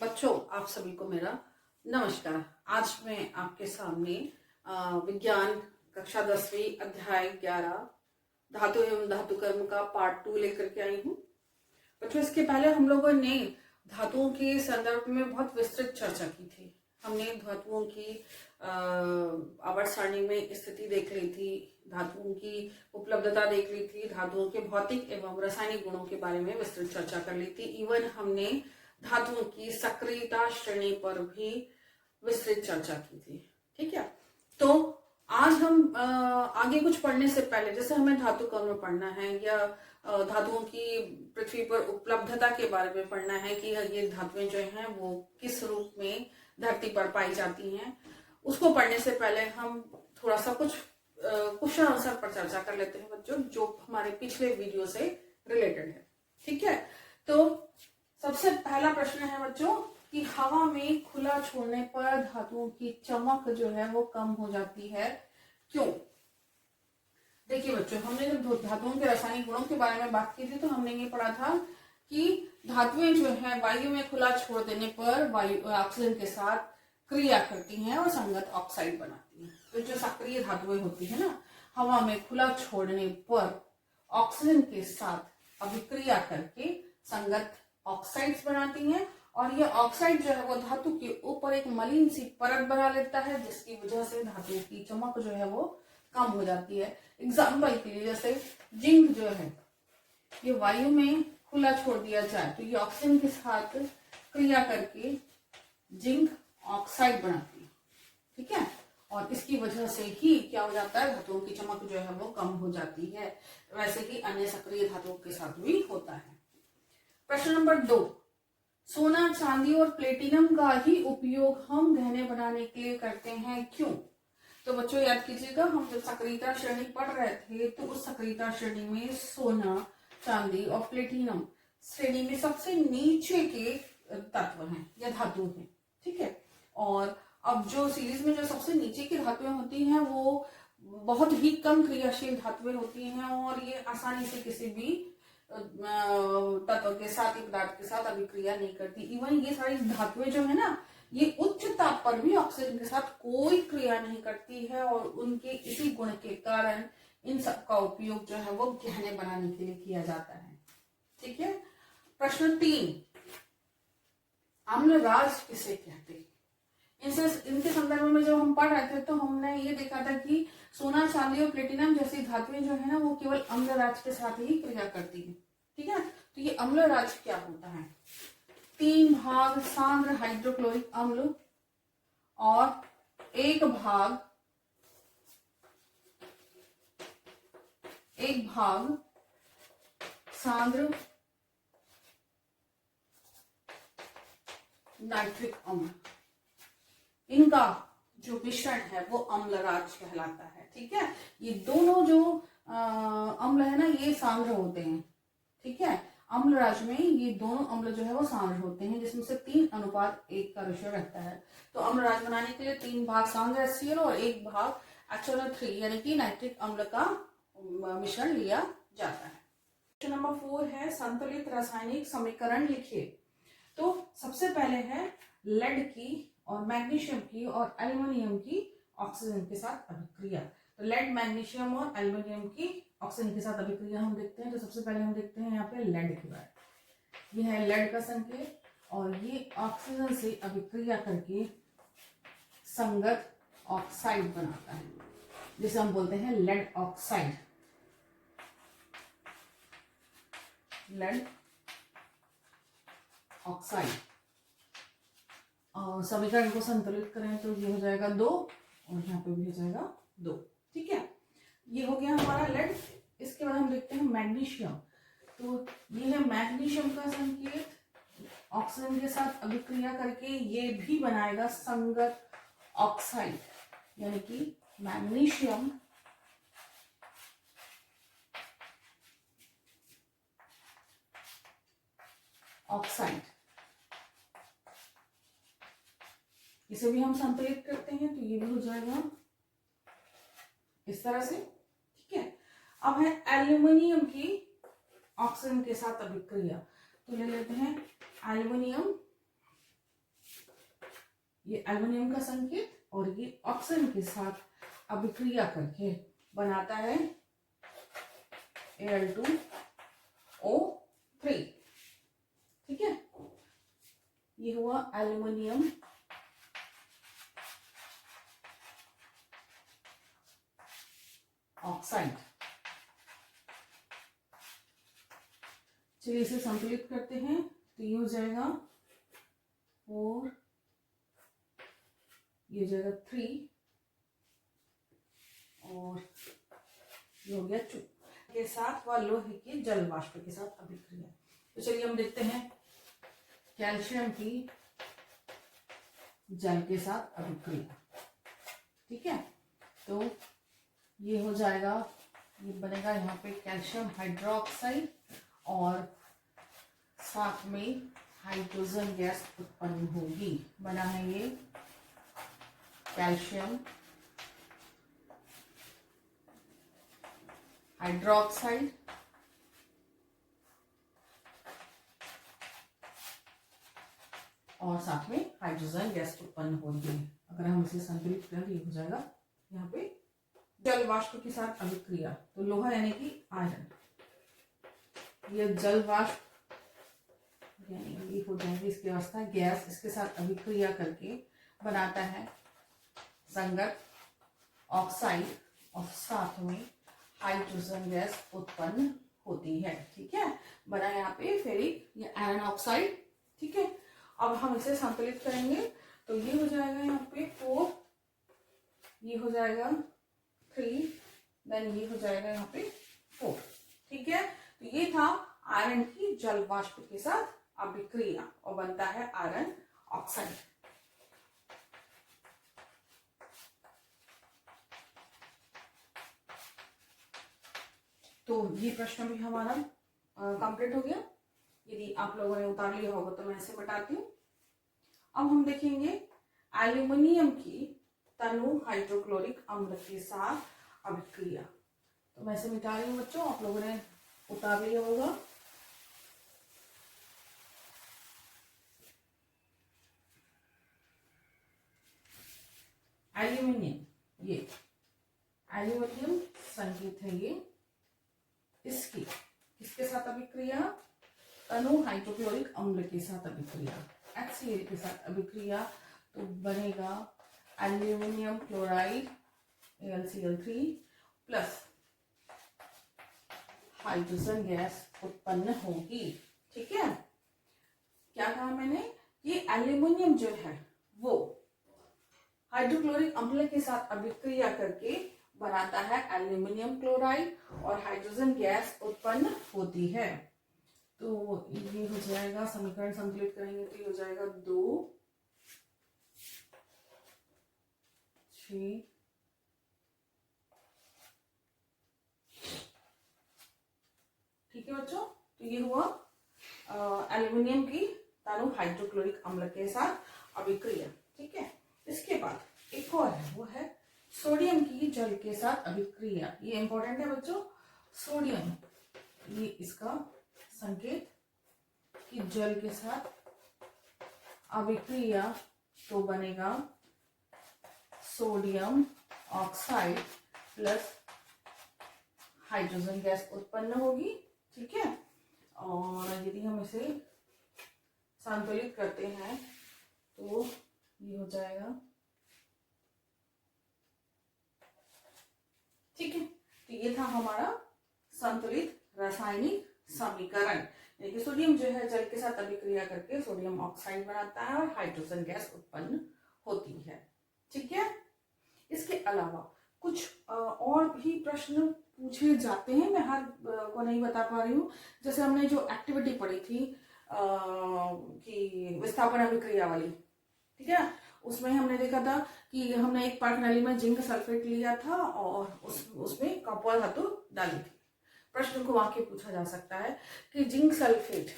बच्चों, आप सभी को मेरा नमस्कार। आज मैं आपके सामने विज्ञान कक्षा 10वीं अध्याय 11 धातु एवं धातु कर्म का पार्ट 2 लेकर के आई हूँ। बच्चों, इसके पहले हम लोगों ने धातुओं के संदर्भ में बहुत विस्तृत चर्चा की थी। हमने धातुओं की आवर्त सारणी में स्थिति देख ली थी, धातुओं की उपलब्धता देख ली थी, धातुओं के भौतिक एवं रासायनिक गुणों के बारे में विस्तृत चर्चा कर ली थी। इवन हमने धातुओं की सक्रियता श्रेणी पर भी विस्तृत चर्चा की थी। ठीक है, तो आज हम आगे कुछ पढ़ने से पहले, जैसे हमें धातु कर्म पढ़ना है या धातुओं की पृथ्वी पर उपलब्धता के बारे में पढ़ना है कि ये धातुएं जो हैं वो किस रूप में धरती पर पाई जाती हैं, उसको पढ़ने से पहले हम थोड़ा सा कुछ क्वेश्चन आंसर पर चर्चा कर लेते हैं बच्चों, जो हमारे पिछले वीडियो से रिलेटेड है। ठीक है, तो सबसे पहला प्रश्न है बच्चों कि हवा में खुला छोड़ने पर धातुओं की चमक जो है वो कम हो जाती है, क्यों? देखिए बच्चों, हमने जब धातुओं के रासायनिक गुणों के बारे में बात की थी तो हमने ये पढ़ा था कि धातुएं जो है वायु में खुला छोड़ देने पर वायु ऑक्सीजन के साथ क्रिया करती हैं और संगत ऑक्साइड बनाती हैं। तो जो सक्रिय धातुएं होती है ना, हवा में खुला छोड़ने पर ऑक्सीजन के साथ अभिक्रिया करके संगत ऑक्साइड्स बनाती हैं, और ये ऑक्साइड जो है वो धातु के ऊपर एक मलिन सी परत बना लेता है, जिसकी वजह से धातु की चमक जो है वो कम हो जाती है। एग्जाम्पल के लिए, जैसे जिंक जो है ये वायु में खुला छोड़ दिया जाए तो ये ऑक्सीजन के साथ क्रिया करके जिंक ऑक्साइड बनाती है। ठीक है, और इसकी वजह से ही क्या हो जाता है, धातुओं की चमक जो है वो कम हो जाती है। वैसे ही अन्य सक्रिय धातुओं के साथ भी होता है। प्रश्न नंबर 2, सोना, चांदी और प्लेटिनम का ही उपयोग हम गहने बनाने के लिए करते हैं, क्यों? तो बच्चों याद कीजिएगा, हम जब सक्रियता श्रेणी पढ़ रहे थे तो उस सक्रियता श्रेणी में सोना, चांदी और प्लेटिनम श्रेणी में सबसे नीचे के तत्व हैं या धातु हैं। ठीक है, और अब जो सीरीज में जो सबसे नीचे की धातुएं होती हैं वो बहुत ही कम क्रियाशील धातुएं होती हैं और ये आसानी से किसी भी तत्व के साथ, पदार्थ के साथ अभिक्रिया नहीं करती। इवन ये सारी धातुएं जो है ना, ये उच्च ताप पर भी ऑक्सीजन के साथ कोई क्रिया नहीं करती है, और उनके इसी गुण के कारण इन सब का उपयोग जो है वो गहने बनाने के लिए किया जाता है। ठीक है, प्रश्न 3, अम्लराज किसे कहते हैं? इनके संदर्भ में जब हम पढ़ रहे थे तो हमने ये देखा था कि सोना, चांदी और प्लेटिनम जैसी धातुएं जो है ना वो केवल अम्लराज के साथ ही क्रिया करती है। ठीक है, तो ये अम्लराज क्या होता है? 3 भाग सांद्र हाइड्रोक्लोरिक अम्ल और 1 भाग सांद्र नाइट्रिक अम्ल, इनका जो मिश्रण है वो अम्लराज कहलाता है। ठीक है, ये दोनों जो अम्ल है ना ये सांद्र होते हैं। ठीक है, अम्लराज में ये दोनों अम्ल जो है वो सांद्र होते हैं, जिसमें से 3:1 का रेशियो रहता है। तो अम्लराज बनाने के लिए 3 भाग सांद्र HCl और 1 भाग HNO3 यानी कि नाइट्रिक अम्ल का मिश्रण लिया जाता है। क्वेश्चन नंबर 4 है, संतुलित रासायनिक समीकरण लिखिए। तो सबसे पहले है लेड की और मैग्नीशियम की और एल्युमिनियम की ऑक्सीजन के साथ अभिक्रिया। तो लेड, मैग्नीशियम और एल्युमिनियम की ऑक्सीजन के साथ अभिक्रिया हम देखते हैं। तो सबसे पहले हम देखते हैं यहाँ पे लेड की बात। ये है लेड का संकेत, और ये ऑक्सीजन से अभिक्रिया करके संगत ऑक्साइड बनाता है, जिसे हम बोलते हैं लेड ऑक्साइड। लेड ऑक्साइड, और समीकरण को संतुलित करें तो ये हो जाएगा 2 और यहाँ पे भी हो जाएगा 2। ठीक है, ये हो गया हमारा लेड। इसके बाद हम देखते हैं मैग्नीशियम। तो ये है मैग्नीशियम का संकेत, ऑक्सीजन के साथ अभिक्रिया करके ये भी बनाएगा संगत ऑक्साइड, यानी कि मैग्नीशियम ऑक्साइड। इसे भी हम संतुलित करते हैं तो ये भी हो जाएगा इस तरह से। ठीक है, अब है एल्युमिनियम की ऑक्सीजन के साथ अभिक्रिया। तो ले लेते हैं एल्युमिनियम ये एल्युमिनियम का संकेत और ये ऑक्सीजन के साथ अभिक्रिया करके बनाता है Al2O3। ठीक है, ये हुआ एल्युमिनियम ऑक्साइड। चलिए इसे संतुलित करते हैं, तो ये हो जाएगा 4, ये हो जाएगा 3 और ये हो गया 2 के साथ व लोहे के जल वाष्प के साथ अभिक्रिया। तो चलिए हम देखते हैं कैल्शियम की जल के साथ अभिक्रिया। ठीक है, तो ये हो जाएगा, ये बनेगा यहाँ पे कैल्शियम हाइड्रोक्साइड और साथ में हाइड्रोजन गैस उत्पन्न होगी। बना है ये कैल्शियम हाइड्रोक्साइड और साथ में हाइड्रोजन गैस उत्पन्न होगी। अगर हम इसे संतुलित करें, ये हो जाएगा यहाँ पे जल वाष्प के साथ अभिक्रिया। तो लोहा यानी कि आयरन, ये जल वाष्प यानी ये हो जाएगी इसकी अवस्था गैस, इसके साथ अभिक्रिया करके बनाता है संगत ऑक्साइड और साथ में हाइड्रोजन गैस उत्पन्न होती है। ठीक है, बना यहाँ पे फेरिक या आयरन ऑक्साइड। ठीक है, अब हम इसे संतुलित करेंगे, तो ये हो जाएगा यहाँ पे 4, ये हो जाएगा 3, देन ये हो जाएगा यहाँ पे 4। ठीक है, तो ये था आयरन की जल वाष्प के साथ अभिक्रिया और बनता है आयरन ऑक्साइड। तो ये प्रश्न भी हमारा कंप्लीट हो गया। यदि आप लोगों ने उतार लिया होगा तो मैं इसे बताती हूँ। अब हम देखेंगे एल्यूमिनियम की तनु हाइड्रोक्लोरिक अम्ल के साथ अभिक्रिया। तो मैं इसे मिटा रही हूँ बच्चों, आप लोगों ने उतार लिया होगा। एल्यूमिनियम, ये एल्यूमिनियम संकेत है ये, इसकी किसके साथ अभिक्रिया, तनु हाइड्रोक्लोरिक अम्ल के साथ अभिक्रिया, HCl के साथ अभिक्रिया, तो बनेगा aluminium chloride AlCl3 plus hydrogen gas उत्पन्न होगी। ठीक है, क्या कहा मैंने, ये एल्यूमिनियम जो है वो हाइड्रोक्लोरिक अम्ल के साथ अभिक्रिया करके बनाता है एल्यूमिनियम क्लोराइड और हाइड्रोजन गैस उत्पन्न होती है। तो ये हो जाएगा, समीकरण संतुलित करेंगे तो ये हो जाएगा 2, 6, ठीक है बच्चों। तो ये हुआ एल्यूमिनियम की तनु हाइड्रोक्लोरिक अम्ल के साथ अभिक्रिया। ठीक है, इसके बाद एक और है, वो है सोडियम की जल के साथ अभिक्रिया। ये इंपॉर्टेंट है बच्चों, सोडियम, ये इसका संकेत कि जल के साथ अभिक्रिया, तो बनेगा sodium oxide plus hydrogen gas उत्पन्न होगी। ठीक है, और यदि हम इसे संतुलित करते हैं तो ये हो जाएगा। ठीक है, तो ये था हमारा संतुलित रासायनिक समीकरण, यानी कि सोडियम जो है जल के साथ अभिक्रिया करके सोडियम ऑक्साइड बनाता है और हाइड्रोजन गैस उत्पन्न होती है। ठीक है, इसके अलावा कुछ और भी प्रश्न पूछे जाते हैं, मैं हर को नहीं बता पा रही हूँ। जैसे हमने जो एक्टिविटी पढ़ी थी कि विस्थापन अभिक्रिया वाली, ठीक है, उसमें हमने देखा था कि हमने एक पार्टनली में जिंक सल्फेट लिया था और उसमें कॉपर धातु डाली थी। प्रश्न को वाक्य पूछा जा सकता है कि जिंक सल्फेट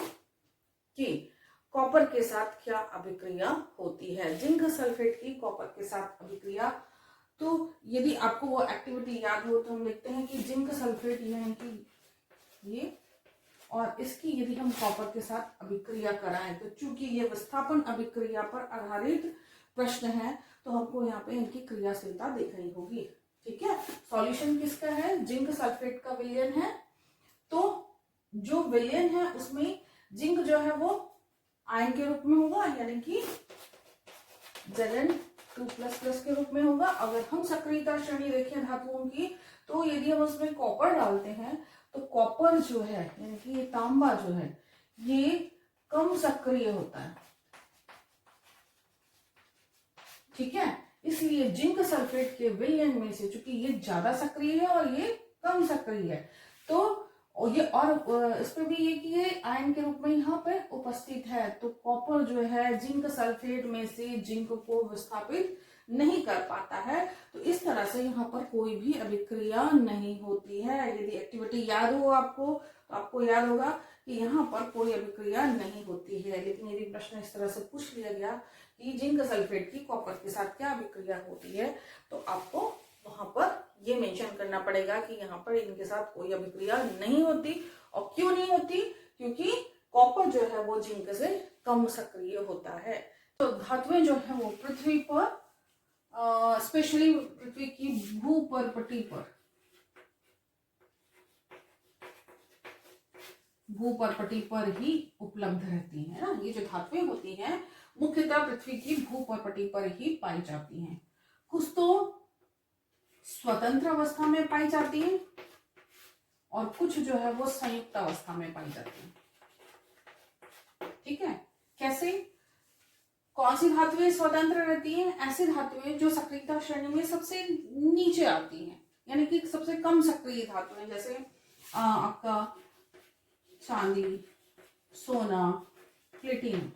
की कॉपर के साथ क्या अभिक्रिया होती है। जिंक सल्फेट की कॉपर के साथ अभिक्रिया, तो यदि आपको वो एक्टिविटी याद हो तो हम देखते हैं कि जिंक सल्फेट यानी कि ये और इसकी यदि हम कॉपर के साथ अभिक्रिया कराएं तो चूंकि ये विस्थापन अभिक्रिया पर आधारित प्रश्न है तो हमको यहाँ पे इनकी क्रियाशीलता देखनी होगी। ठीक है, सॉल्यूशन किसका है, जिंक सल्फेट का विलयन है। तो जो विलयन है उसमें जिंक जो है वो आयन के रूप में होगा, यानी कि Zn2++ के रूप में होगा। अगर हम सक्रियता श्रेणी देखें धातुओं की, तो यदि हम उसमें कॉपर डालते हैं तो कॉपर जो है यानी कि ये तांबा जो है ये कम सक्रिय होता है। ठीक है, इसलिए जिंक सल्फेट के विलयन में से, चूंकि ये ज्यादा सक्रिय है और ये कम सक्रिय है, तो ये और इस पे भी ये कि ये आयन के रूप में यहाँ पे उपस्थित है, तो कॉपर जो है जिंक सल्फेट में से जिंक को विस्थापित नहीं कर पाता है। तो इस तरह से यहाँ पर कोई भी अभिक्रिया नहीं होती है। यदि एक्टिविटी याद हो आपको तो आपको याद होगा कि यहाँ पर कोई अभिक्रिया नहीं होती है। लेकिन यदि प्रश्न इस तरह से पूछ लिया गया कि जिंक सल्फेट की कॉपर के साथ क्या अभिक्रिया होती है, तो आपको वहां पर ये मेंशन करना पड़ेगा कि यहाँ पर इनके साथ कोई अभिक्रिया नहीं होती। और क्यों नहीं होती, क्योंकि कॉपर जो है वो जिंक से कम सक्रिय होता है। तो धातुएं जो है वो पृथ्वी पर स्पेशली पृथ्वी की भूपर्पटी पर ही उपलब्ध रहती है ना। ये जो धातुएं होती हैं मुख्यतः पृथ्वी की भूपर्पटी पर ही पाई जाती हैं। कुछ तो स्वतंत्र अवस्था में पाई जाती है और कुछ जो है वो संयुक्त अवस्था में पाई जाती है। ठीक है, कैसे, कौन सी धातुएं स्वतंत्र रहती हैं, ऐसी धातुएं जो सक्रियता श्रेणी में सबसे नीचे आती हैं, यानी कि सबसे कम सक्रिय धातुएं, जैसे आपका चांदी, सोना, प्लेटिनम,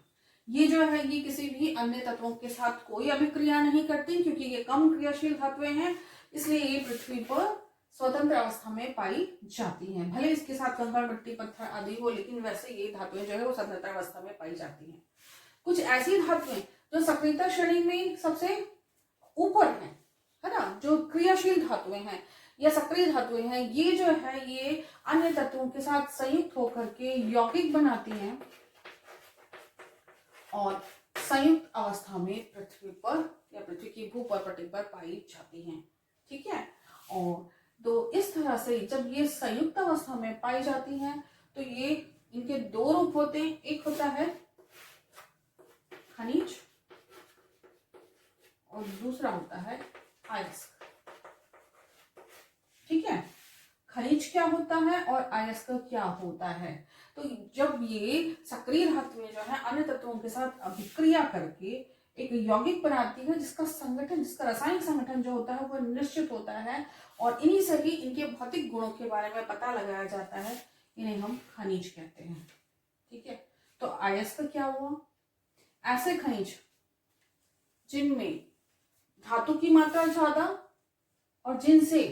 ये जो है ये किसी भी अन्य तत्वों के साथ कोई अभिक्रिया नहीं करती क्योंकि ये कम क्रियाशील धातुएं हैं, इसलिए ये पृथ्वी पर स्वतंत्र अवस्था में पाई जाती हैं। भले इसके साथ कंकड़, मिट्टी, पत्थर आदि हो, लेकिन वैसे ये धातुएं जो है वो स्वतंत्र अवस्था में पाई जाती हैं। कुछ ऐसी धातुएं जो सक्रियता श्रेणी में सबसे ऊपर है ना, जो क्रियाशील धातुएं हैं या सक्रिय धातुएं हैं, ये जो है ये अन्य तत्वों के साथ संयुक्त होकर के यौगिक बनाती हैं और संयुक्त अवस्था में पृथ्वी पर या पृथ्वी की भूपर्पटी पर पाई जाती हैं। ठीक है, और तो इस तरह से जब ये संयुक्त अवस्था में पाई जाती हैं तो ये इनके दो रूप होते हैं। एक होता है खनिज और दूसरा होता है अयस्क। ठीक है, खनिज क्या होता है और अयस्क क्या होता है। तो जब ये सक्रिय धातुएं जो है अन्य तत्वों के साथ अभिक्रिया करके एक यौगिक बनाती है जिसका संगठन, जिसका रासायनिक संगठन जो होता है वो निश्चित होता है और इन्हीं से ही इनके भौतिक गुणों के बारे में पता लगाया जाता है, इन्हें हम खनिज कहते हैं। ठीक है, तो अयस्क क्या हुआ, ऐसे खनिज जिनमें धातु की मात्रा ज्यादा और जिनसे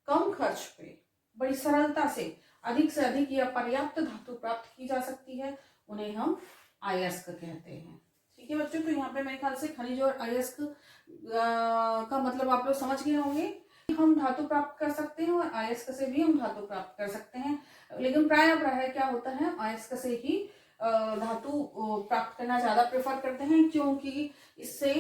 कम खर्च पे बड़ी सरलता से अधिक या पर्याप्त धातु प्राप्त की जा सकती है, उन्हें हम अयस्क कहते हैं। ठीक है बच्चों, तो यहाँ पे मेरे ख्याल से खनिज और अयस्क का मतलब आप लोग समझ गए होंगे। हम धातु प्राप्त कर सकते हैं और अयस्क से भी हम धातु प्राप्त कर सकते हैं, लेकिन प्राय क्या होता है अयस्क से ही धातु प्राप्त करना ज्यादा प्रेफर करते हैं, क्योंकि इससे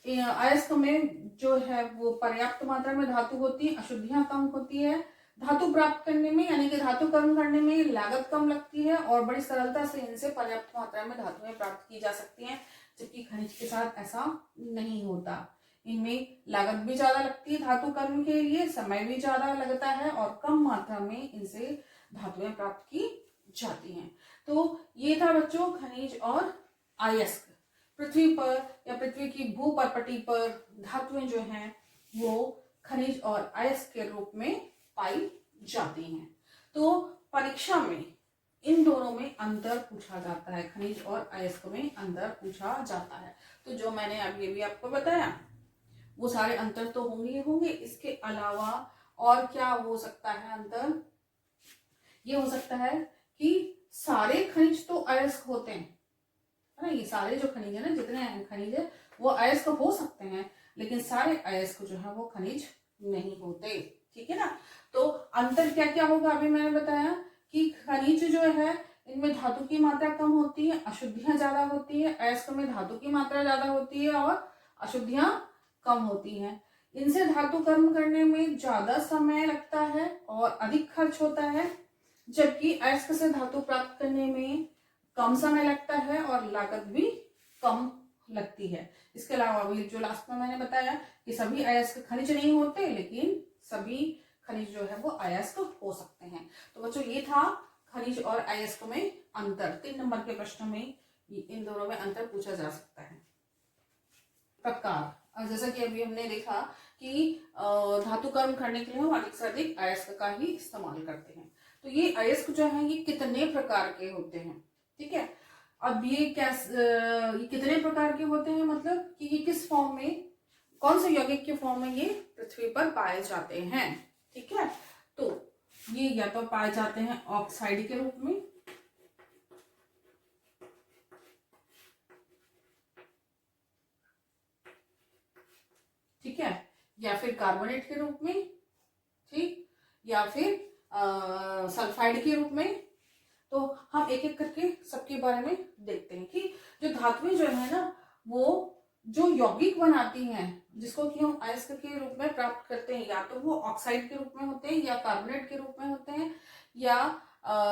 अयस्क में जो है वो पर्याप्त मात्रा में धातु होती है, अशुद्धियां कम होती है, धातु प्राप्त करने में यानी कि धातु कर्म करने में लागत कम लगती है और बड़ी सरलता से इनसे पर्याप्त मात्रा में धातुएं प्राप्त की जा सकती हैं। जबकि खनिज के साथ ऐसा नहीं होता, इनमें लागत भी ज्यादा लगती है धातु कर्म के लिए, समय भी ज्यादा लगता है और कम मात्रा में इनसे धातुएं प्राप्त की जाती हैं। तो ये था बच्चों खनिज और अयस्क। पृथ्वी पर या पृथ्वी की भूपर्पटी पर धातुएं जो हैं वो खनिज और अयस्क के रूप में पाई जाती हैं। तो परीक्षा में इन दोनों में अंतर पूछा जाता है, खनिज और अयस्क में अंतर पूछा जाता है। तो जो मैंने अभी भी आपको बताया वो सारे अंतर तो होंगे। इसके अलावा और क्या हो सकता है अंतर, ये हो सकता है कि सारे खनिज तो अयस्क होते हैं, है ना, ये सारे जो खनिज है ना, जितने खनिज है वो अयस्क हो सकते हैं, लेकिन सारे अयस्क जो है वो खनिज नहीं होते। ठीक है ना, तो अंतर क्या क्या होगा अभी मैंने बताया कि खनिज जो है इनमें धातु की मात्रा कम होती है, अशुद्धियां ज्यादा होती है, अयस्क में धातु की मात्रा ज्यादा होती है और अशुद्धियां कम होती हैं। इनसे धातु कर्म करने में ज्यादा समय लगता है और अधिक खर्च होता है, जबकि अयस्क से धातु प्राप्त करने में कम समय लगता है और लागत भी कम लगती है। इसके अलावा भी जो लास्ट में मैंने बताया कि सभी अयस्क खनिज नहीं होते, लेकिन सभी खनिज जो है वो अयस्क हो सकते हैं। तो बच्चों ये था खनिज और अयस्क में अंतर। 3 नंबर के प्रश्न में इन दोनों में अंतर पूछा जा सकता है। प्रकार, जैसा कि अभी हमने देखा कि धातु कर्म करने के लिए हम अधिक से अधिक अयस्क का ही इस्तेमाल करते हैं। तो ये अयस्क जो है ये कितने प्रकार के होते हैं, ठीक है। अब ये कितने प्रकार के होते हैं, मतलब कि ये किस फॉर्म में, कौन से यौगिक के फॉर्म में ये पृथ्वी पर पाए जाते हैं, ठीक है। तो ये या तो पाए जाते हैं ऑक्साइड के रूप में, ठीक है, या फिर कार्बोनेट के रूप में, ठीक, या फिर सल्फाइड के रूप में। तो हम एक एक करके सबके बारे में देखते हैं कि जो धातुएं जो है ना वो जो यौगिक बनाती हैं, जिसको कि हम अयस्क के रूप में प्राप्त करते हैं, या तो वो ऑक्साइड के रूप में होते हैं, या कार्बोनेट के रूप में होते हैं, या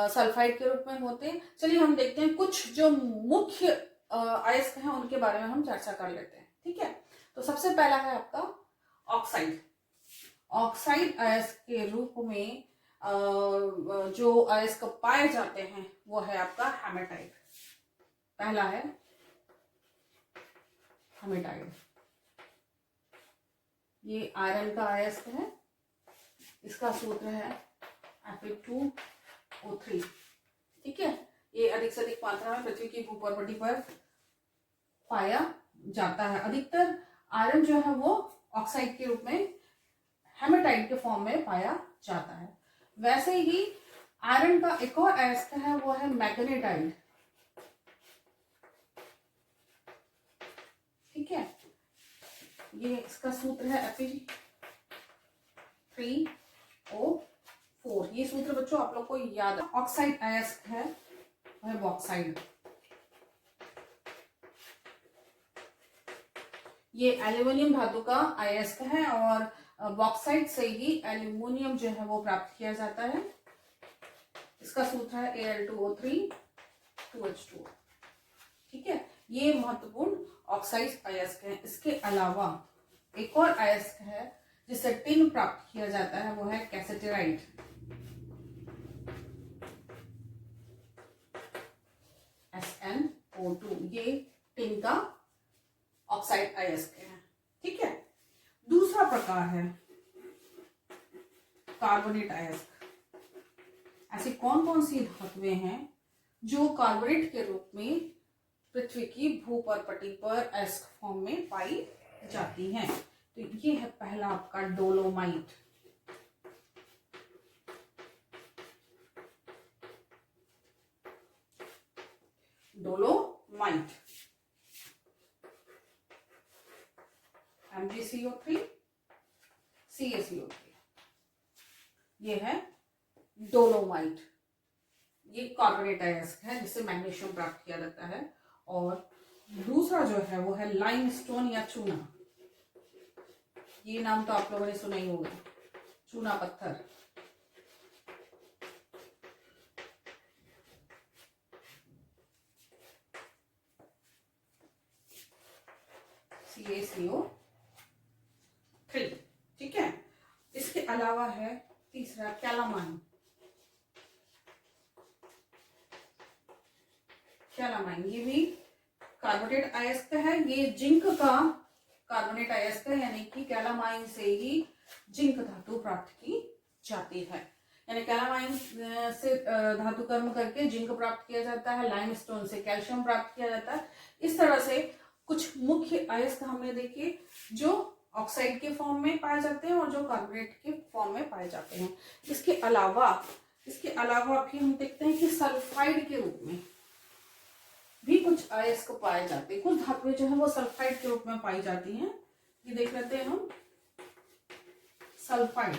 सल्फाइड के रूप में होते हैं। चलिए हम देखते हैं कुछ जो मुख्य अयस्क हैं उनके बारे में हम चर्चा कर लेते हैं, ठीक है। तो सबसे पहला है आपका ऑक्साइड। ऑक्साइड अयस्क के रूप में जो अयस्क पाए जाते हैं वो है आपका हेमेटाइट। पहला है हेमेटाइट, ये आयरन का अयस्क है, इसका सूत्र है Fe2O3, ठीक है। ये अधिक से अधिक मात्रा में पृथ्वी की भूपर्वटी पर पाया जाता है। अधिकतर आयरन जो है वो ऑक्साइड के रूप में हेमेटाइट के फॉर्म में पाया जाता है। वैसे ही आयरन का एक और अयस्क है वो है मैग्नेटाइट, ठीक है। ये इसका सूत्र है Fe3O4। ये सूत्र बच्चों आप लोग को याद है। ऑक्साइड अयस्क है वह बॉक्साइड, ये एल्यूमिनियम धातु का अयस्क है और बॉक्साइड से ही एल्यूमिनियम जो है वो प्राप्त किया जाता है। इसका सूत्र है Al2O3 2H2, ठीक है। ये महत्वपूर्ण ऑक्साइड अयस्क है। इसके अलावा एक और अयस्क है जिससे टिन प्राप्त किया जाता है, वो है कैसेटेराइट। SnO2, ये टिन का ऑक्साइड अयस्क है, ठीक है। दूसरा प्रकार है कार्बोनेट अयस्क। ऐसी कौन कौन सी धातुएं हैं जो कार्बोनेट के रूप में पृथ्वी की भूपर्वती पर अयस्क फॉर्म में पाई जाती हैं? तो ये है पहला आपका डोलोमाइट। डोलोमाइट, MgCO3 CaCO3, ये है डोलोमाइट। ये कार्बोनेट अयस्क है जिससे मैग्नीशियम प्राप्त किया जाता है। और दूसरा जो है वो है लाइमस्टोन या चूना। ये नाम तो आप लोगों ने सुना ही होगा, चूना पत्थर। CaCO3, ठीक है। इसके अलावा है तीसरा कैलामाइन। कैलामाइन ये भी कार्बोनेट अयस्क है। ये जिंक का कार्बोनेट अयस्क है, यानी कि कैलामाइन से ही जिंक धातु प्राप्त की जाती है। यानी कैलामाइन से धातु कर्म करके जिंक प्राप्त किया जाता है, लाइमस्टोन से कैल्शियम प्राप्त किया जाता है। इस तरह से कुछ मुख्य अयस्क हमने देखे जो ऑक्साइड के फॉर्म में पाए जाते हैं और जो कार्बोनेट के फॉर्म में पाए जाते हैं। इसके अलावा भी हम देखते हैं कि सल्फाइड के रूप में भी कुछ अयस्क पाए जाते हैं। कुछ धातुएं जो है वो सल्फाइड के रूप में पाई जाती हैं। ये देख लेते हैं हम। सल्फाइड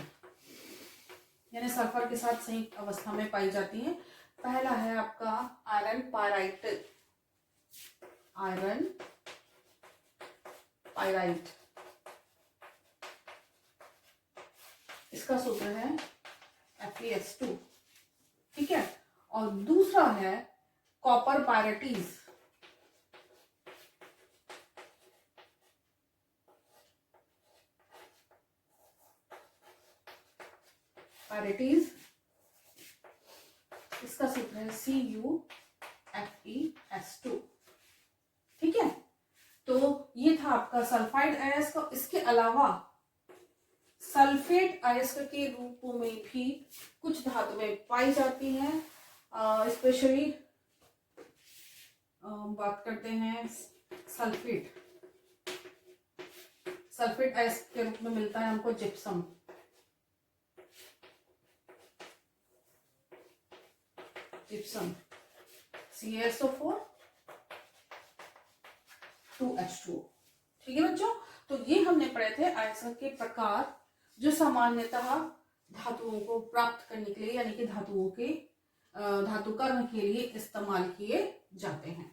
यानी सल्फर के साथ संयुक्त अवस्था में पाई जाती हैं। पहला है आपका आयरन पायराइट। आयरन पाइराइट, इसका सूत्र है FeS2, ठीक है। और दूसरा है कॉपर पायरेटीज, इसका सूत्र है CuFeS2, ठीक है। तो ये था आपका सल्फाइड अयस्क। इसके अलावा सल्फेट अयस्क के रूप में भी कुछ धातुएं पाई जाती हैं, स्पेशली बात करते हैं सल्फेट अयस्क के रूप में मिलता है हमको जिप्सम, CaSO4 2H2O, ठीक है बच्चों। तो ये हमने पढ़े थे अयस्क के प्रकार जो सामान्यतः धातुओं को प्राप्त करने के लिए, यानी कि धातुओं के धातु कर्म के लिए इस्तेमाल किए जाते हैं।